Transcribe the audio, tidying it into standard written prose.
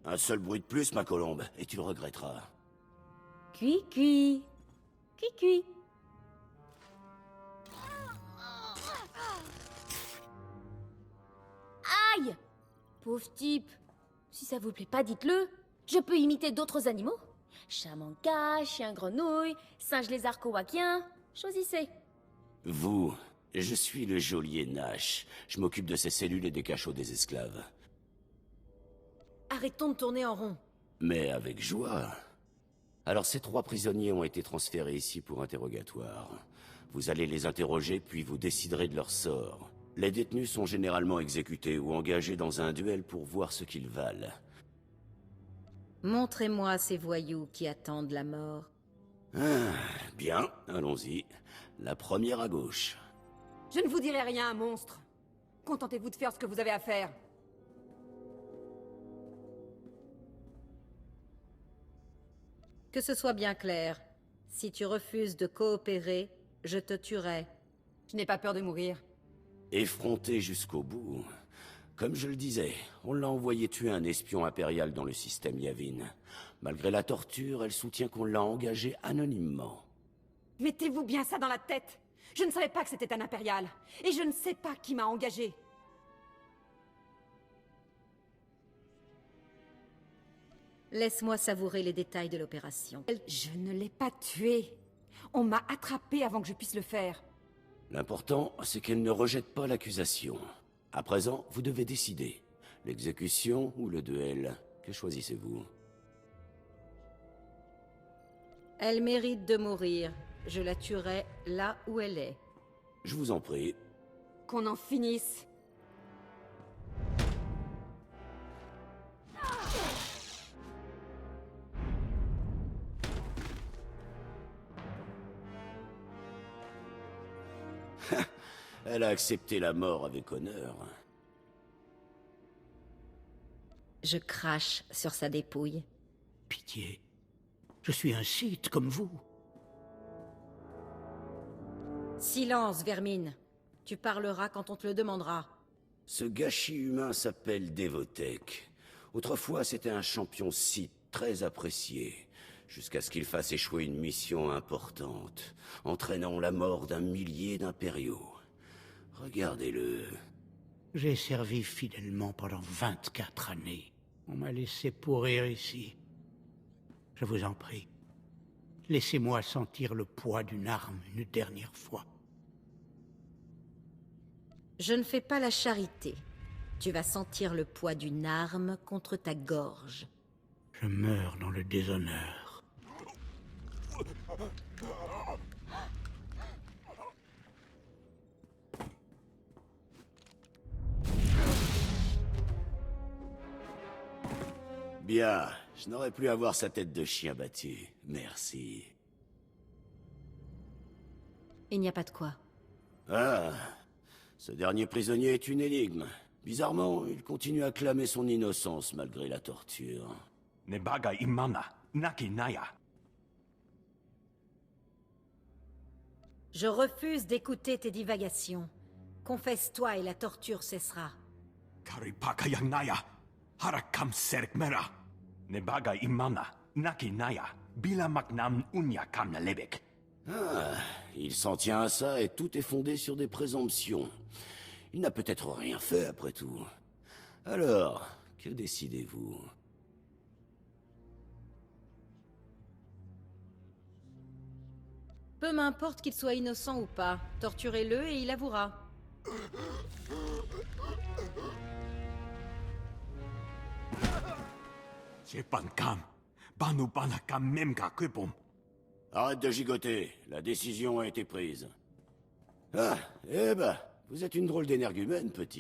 Un seul bruit de plus, ma colombe, et tu le regretteras. Cui cui. Cui cui. Aïe! Pauvre type. Si ça vous plaît pas, dites-le. Je peux imiter d'autres animaux. Chat manca, chien grenouille, singe lézard kowakien. Choisissez. Vous, je suis le geôlier Nash. Je m'occupe de ces cellules et des cachots des esclaves. Arrêtons de tourner en rond. Mais avec joie. Alors ces 3 prisonniers ont été transférés ici pour interrogatoire. Vous allez les interroger, puis vous déciderez de leur sort. Les détenus sont généralement exécutés ou engagés dans un duel pour voir ce qu'ils valent. Montrez-moi ces voyous qui attendent la mort. Ah, bien, allons-y. La première à gauche. Je ne vous dirai rien, monstre. Contentez-vous de faire ce que vous avez à faire. Que ce soit bien clair. Si tu refuses de coopérer, je te tuerai. Je n'ai pas peur de mourir. Effronté jusqu'au bout. Comme je le disais, on l'a envoyé tuer un espion impérial dans le système Yavin. Malgré la torture, elle soutient qu'on l'a engagé anonymement. Mettez-vous bien ça dans la tête. Je ne savais pas que c'était un impérial. Et je ne sais pas qui m'a engagé. Laisse-moi savourer les détails de l'opération. Je ne l'ai pas tué. On m'a attrapé avant que je puisse le faire. L'important, c'est qu'elle ne rejette pas l'accusation. À présent, vous devez décider. L'exécution ou le duel? Que choisissez-vous? Elle mérite de mourir. Je la tuerai là où elle est. Je vous en prie. Qu'on en finisse. Elle a accepté la mort avec honneur. Je crache sur sa dépouille. Pitié. Je suis un Sith comme vous. Silence, vermine. Tu parleras quand on te le demandera. Ce gâchis humain s'appelle Devotech. Autrefois, c'était un champion Sith très apprécié, jusqu'à ce qu'il fasse échouer une mission importante, entraînant la mort d'un millier d'impériaux. Regardez-le. J'ai servi fidèlement pendant 24 années. On m'a laissé pourrir ici. Je vous en prie, laissez-moi sentir le poids d'une arme une dernière fois. Je ne fais pas la charité. Tu vas sentir le poids d'une arme contre ta gorge. Je meurs dans le déshonneur. Bien, je n'aurais plus à voir sa tête de chien battu. Merci. Il n'y a pas de quoi. Ah, ce dernier prisonnier est une énigme. Bizarrement, il continue à clamer son innocence malgré la torture. Nebaga imana, naki naya. Je refuse d'écouter tes divagations. Confesse-toi et la torture cessera. Karipaka yang naya, harakam serek mera. Nebaga imana, naki naya, bila maknam unya kam lebek. Ah, il s'en tient à ça et tout est fondé sur des présomptions. Il n'a peut-être rien fait après tout. Alors, que décidez-vous? Peu m'importe qu'il soit innocent ou pas. Torturez-le et il avouera. Jepan kam, banu bana kam memga kupum. Arrête de gigoter, la décision a été prise. Ah, eh ben, vous êtes une drôle d'énergumène, petite.